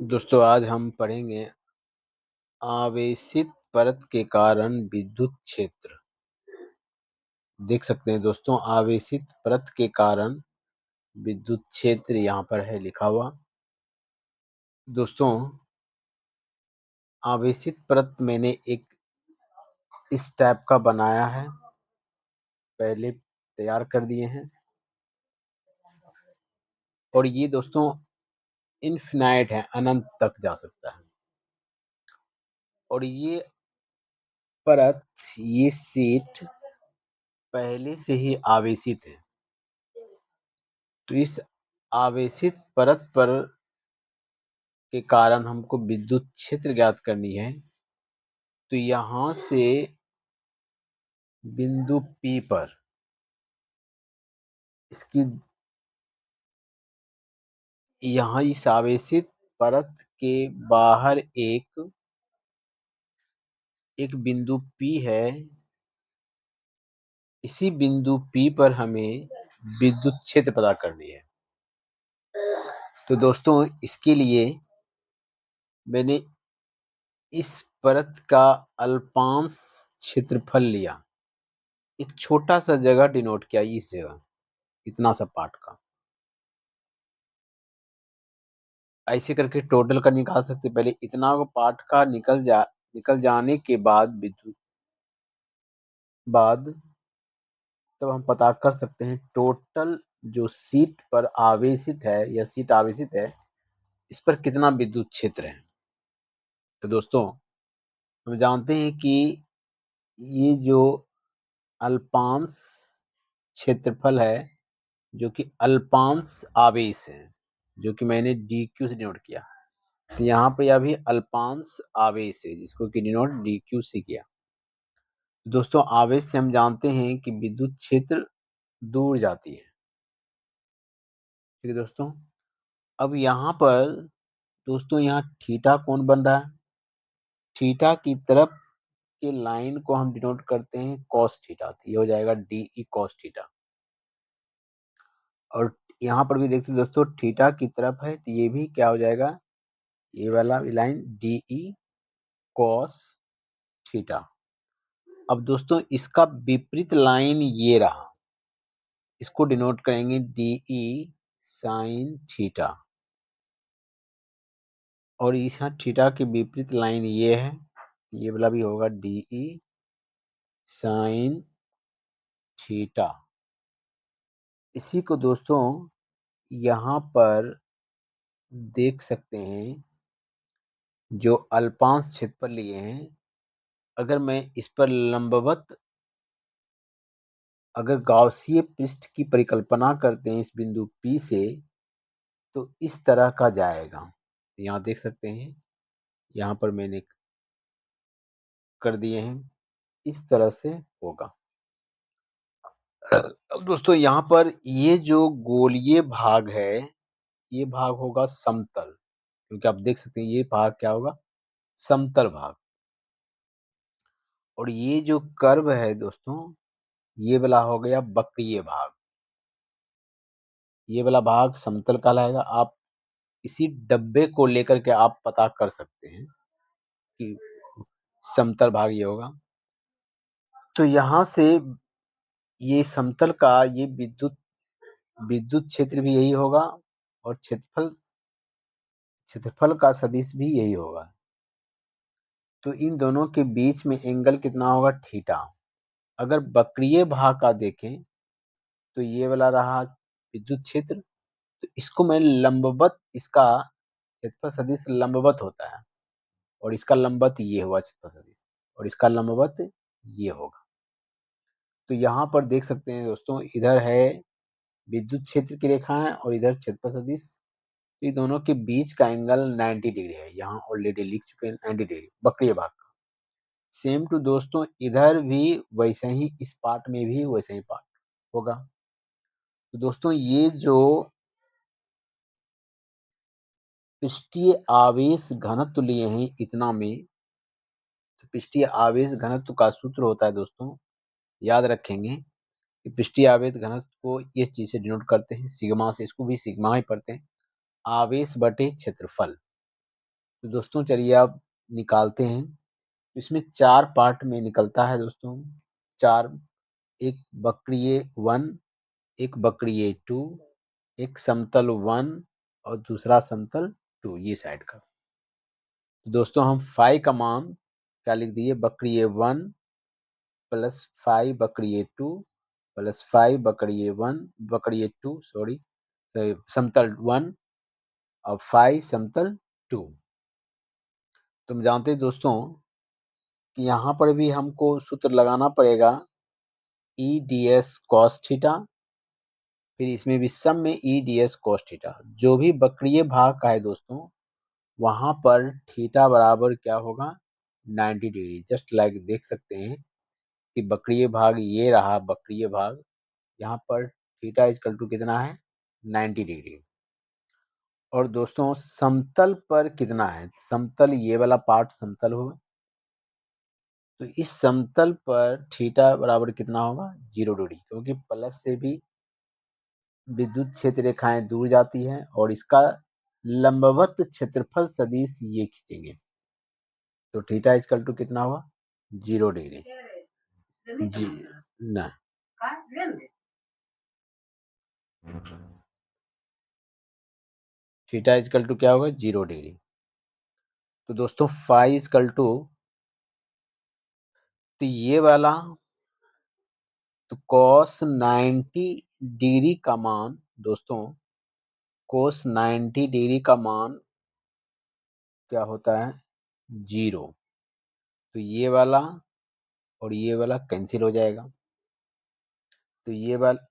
दोस्तों आज हम पढ़ेंगे आवेशित परत के कारण विद्युत क्षेत्र। देख सकते हैं दोस्तों, आवेशित परत के कारण विद्युत क्षेत्र यहाँ पर है लिखा हुआ। दोस्तों आवेशित परत मैंने एक इस टाइप का बनाया है, पहले तैयार कर दिए हैं। और ये दोस्तों इनफिनाइट है, अनंत तक जा सकता है। और ये परत, ये शीट पहले से ही आवेशित है। तो इस आवेशित परत पर के कारण हमको विद्युत क्षेत्र ज्ञात करनी है। तो यहाँ से बिंदु P पर इसकी यहाँ इस आवेशित परत के बाहर एक बिंदु P है। इसी बिंदु P पर हमें विद्युत क्षेत्र पता करनी है। तो दोस्तों इसके लिए मैंने इस परत का अल्पांश क्षेत्रफल लिया, एक छोटा सा जगह डिनोट किया, इस जगह इतना सा पार्ट का। ऐसे करके टोटल का निकाल सकते, पहले इतना पार्ट का निकल जाने के बाद तब हम पता कर सकते हैं टोटल जो शीट पर आवेशित है या शीट आवेशित है, इस पर कितना विद्युत क्षेत्र है। तो दोस्तों हम जानते हैं कि ये जो अल्पांश क्षेत्रफल है, जो कि अल्पांश आवेश है, जो कि मैंने dq से डिनोट किया। तो यहाँ पर यह भी अल्पांश आवेश है, जिसको कि डिनोट dq से किया। दोस्तों आवेश से हम जानते हैं कि विद्युत क्षेत्र दूर जाती है। ठीक है दोस्तों, अब यहाँ पर दोस्तों यहाँ थीटा कोण बन रहा है। थीटा की तरफ के लाइन को हम डिनोट करते हैं cos थीटा, तो ये हो जाएगा DE cos थीटा। और यहाँ पर भी देखते हैं दोस्तों, थीटा की तरफ है तो ये भी क्या हो जाएगा, ये वाला लाइन DE cos थीटा। अब दोस्तों इसका विपरीत लाइन ये रहा, इसको डिनोट करेंगे DE sin थीटा। और इस थीटा के विपरीत लाइन ये है, ये वाला भी होगा DE sin थीटा। इसी को दोस्तों यहाँ पर देख सकते हैं, जो अल्पांश क्षेत्रफल लिए हैं, अगर मैं इस पर लंबवत अगर गाउसीय पृष्ठ की परिकल्पना करते हैं इस बिंदु P से, तो इस तरह का जाएगा। तो यहाँ देख सकते हैं, यहाँ पर मैंने कर दिए हैं, इस तरह से होगा। अब दोस्तों यहाँ पर ये जो गोलीय भाग है, ये भाग होगा समतल, क्योंकि आप देख सकते हैं ये भाग क्या होगा, समतल भाग। और ये जो कर्व है दोस्तों, ये वाला हो गया वक्रीय भाग। ये वाला भाग समतल कहलाएगा। आप इसी डब्बे को लेकर के आप पता कर सकते हैं कि समतल भाग ये होगा। तो यहाँ से ये समतल का ये विद्युत क्षेत्र भी यही होगा, और क्षेत्रफल का सदिश भी यही होगा। तो इन दोनों के बीच में एंगल कितना होगा, थीटा। अगर वक्रीय भाग का देखें तो ये वाला रहा विद्युत क्षेत्र, तो इसको मैं लंबवत, इसका क्षेत्रफल सदिश लंबवत होता है, और इसका लंबवत ये हुआ क्षेत्रफल सदिश, और इसका लंबवत ये होगा। तो यहाँ पर देख सकते हैं दोस्तों, इधर है विद्युत क्षेत्र की रेखाएं और इधर क्षेत्रफल सदिश। तो ये दोनों के बीच का एंगल 90 डिग्री है, यहाँ ऑलरेडी लिख चुके हैं 90 डिग्री वक्रीय भाग का। सेम टू दोस्तों इधर भी वैसे ही, इस पार्ट में भी वैसे ही पार्ट होगा। तो दोस्तों ये जो पृष्ठीय आवेश घनत्व लिए हैं इतना में, तो पृष्ठीय आवेश घनत्व का सूत्र होता है दोस्तों, याद रखेंगे कि पृष्ठीय आवेश घनत्व को इस चीज से डिनोट करते हैं सिग्मा से, इसको भी सिग्मा ही पढ़ते हैं, आवेश बटे क्षेत्रफल। तो दोस्तों चलिए अब निकालते हैं। इसमें 4 पार्ट में निकलता है दोस्तों। 4, एक वक्रीय 1, एक वक्रीय 2, एक समतल 1 और दूसरा समतल 2 ये साइड का। तो दोस्तों हम फाई का मान क्या लिख दिए, वक्रीय 1 प्लस फाई वक्रीय 2 प्लस फाई वक्रीय 1 वक्रीय 2 सॉरी समतल 1 और फाई समतल 2। तुम जानते हैं दोस्तों कि यहाँ पर भी हमको सूत्र लगाना पड़ेगा ई डी एस कॉस थीटा, फिर इसमें भी सम में ई डी एस कॉस थीटा। जो भी वक्रीय भाग का है दोस्तों वहां पर थीटा बराबर क्या होगा 90 डिग्री। जस्ट लाइक देख सकते हैं कि वक्रीय भाग ये रहा, वक्रीय भाग यहाँ पर थीटा इक्वल टू कितना है 90 डिग्री। और दोस्तों समतल पर कितना है, समतल ये वाला पार्ट समतल होगा, तो इस समतल पर थीटा बराबर कितना होगा 0 डिग्री, क्योंकि प्लस से भी विद्युत क्षेत्र रेखाएं दूर जाती हैं और इसका लंबवत क्षेत्रफल सदिश ये खींचेंगे, तो थीटा इक्वल टू कितना होगा 0 डिग्री जी ना। थीटा इक्वल टू क्या होगा 0 डिग्री। तो दोस्तों फाई इक्वल टू, तो ये वाला तो cos 90 डिग्री का मान दोस्तों, cos 90 डिग्री का मान क्या होता है 0। तो ये वाला और ये वाला कैंसिल हो जाएगा, तो ये वाला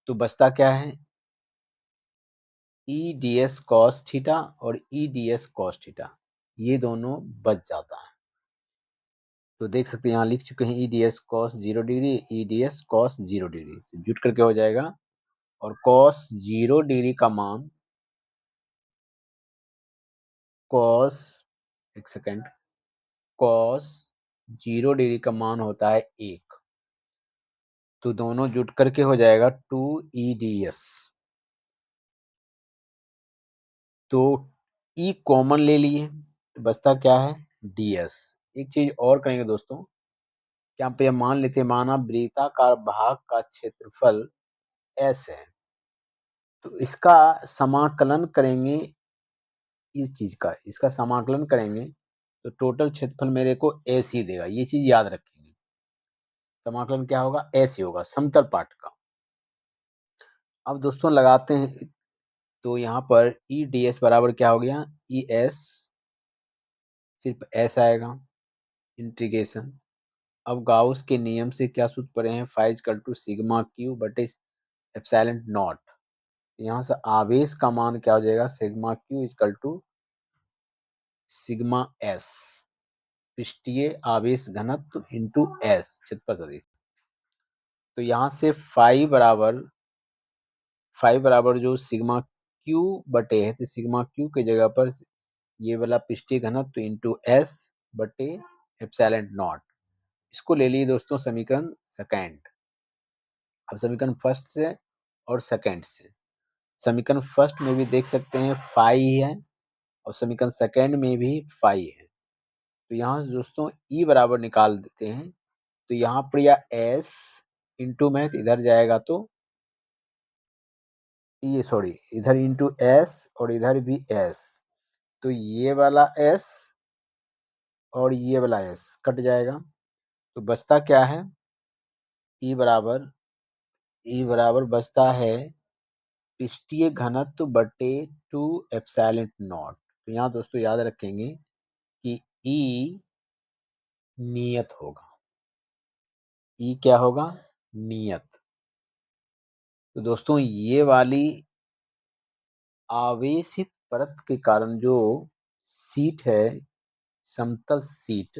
तो बचता क्या है E D S cos theta और E D S cos theta, ये दोनों बच जाता है। तो देख सकते हैं यहाँ लिख चुके हैं ई डी एस कॉस 0 डिग्री, ई डी एस कॉस 0 डिग्री, तो जुट करके हो जाएगा। और कॉस 0 डिग्री का मान कॉस, एक सेकेंड, कॉस 0 डिग्री का मान होता है 1, तो दोनों जुट करके हो जाएगा 2 ई डी एस। तो ई कॉमन ले लिए तो बचता क्या है डी एस। एक चीज और करेंगे दोस्तों, क्या पे मान लेते हैं, माना वृत्ताकार भाग का क्षेत्रफल एस है, तो इसका समाकलन करेंगे, इस चीज का इसका समाकलन करेंगे तो टोटल क्षेत्रफल मेरे को एस ही देगा, ये चीज याद रखेंगे। समाकलन क्या होगा एस ही होगा समतल पाट का। अब दोस्तों लगाते हैं, तो यहाँ पर ई डी एस बराबर क्या हो गया ई एस, सिर्फ एस आएगा इंटीग्रेशन। अब गाउस के नियम से क्या सूत्र पढ़े हैं, phi equal to sigma q बटे एप्सिलॉन नॉट। यहाँ से आवेश का मान क्या हो जाएगा sigma q equal to sigma S, पृष्ठीय आवेश घनत्व इंटू एस क्षेत्रफल सदिश। तो यहाँ से फाइव बराबर जो सिग्मा क्यू बटे है, तो सिग्मा क्यू के जगह पर ये वाला पृष्ठीय घनत्व इंटू एस बटे एप्सिलॉन नॉट, इसको ले लिए दोस्तों समीकरण सेकेंड। अब समीकरण फर्स्ट से और सेकेंड से, समीकरण फर्स्ट में भी देख सकते हैं फाई है और समीकरण सेकेंड में भी फाई है। तो यहाँ से दोस्तों ई बराबर निकाल देते हैं, तो यहाँ पर या एस इंटू में तो इधर जाएगा, तो ये सॉरी इधर इंटू एस और इधर भी एस, तो ये वाला एस और ये वाला एस कट जाएगा, तो बचता क्या है ई बराबर बचता है पृष्ठीय घनत्व बटे 2 एप्सिलॉन नॉट। तो यहाँ दोस्तों याद रखेंगे कि ई नियत होगा, ई क्या होगा नियत। तो दोस्तों ये वाली आवेशित परत के कारण जो सीट है समतल सीट,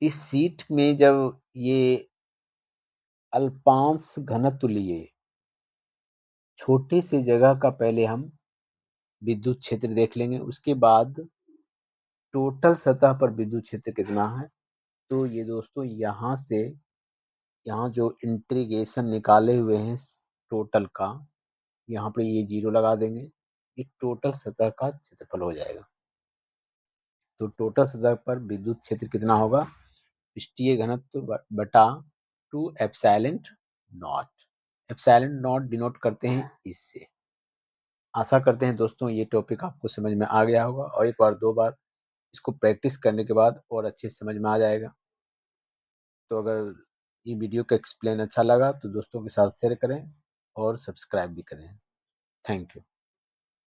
इस सीट में जब ये अल्पांश घनत्व लिए, छोटे से जगह का पहले हम विद्युत क्षेत्र देख लेंगे, उसके बाद टोटल सतह पर विद्युत क्षेत्र कितना है। तो ये दोस्तों यहाँ से यहाँ जो इंटीग्रेशन निकाले हुए हैं टोटल का, यहाँ पे ये 0 लगा देंगे, ये टोटल सतह का क्षेत्रफल हो जाएगा। तो टोटल सतह पर विद्युत क्षेत्र कितना होगा? पृष्ठीय घनत्व बटा 2 epsilon not. Epsilon not denote करते हैं इससे। आशा करते हैं दोस्तों ये टॉपिक आपको समझ में आ गया होगा, और एक बार दो बार इसको प्रैक्टिस करने के बाद और अच्छे से समझ में आ जाएगा। तो अगर ये वीडियो का एक्सप्लेन अच्छा लगा तो दोस्तों के साथ शेयर करें और सब्सक्राइब भी करें। Thank you.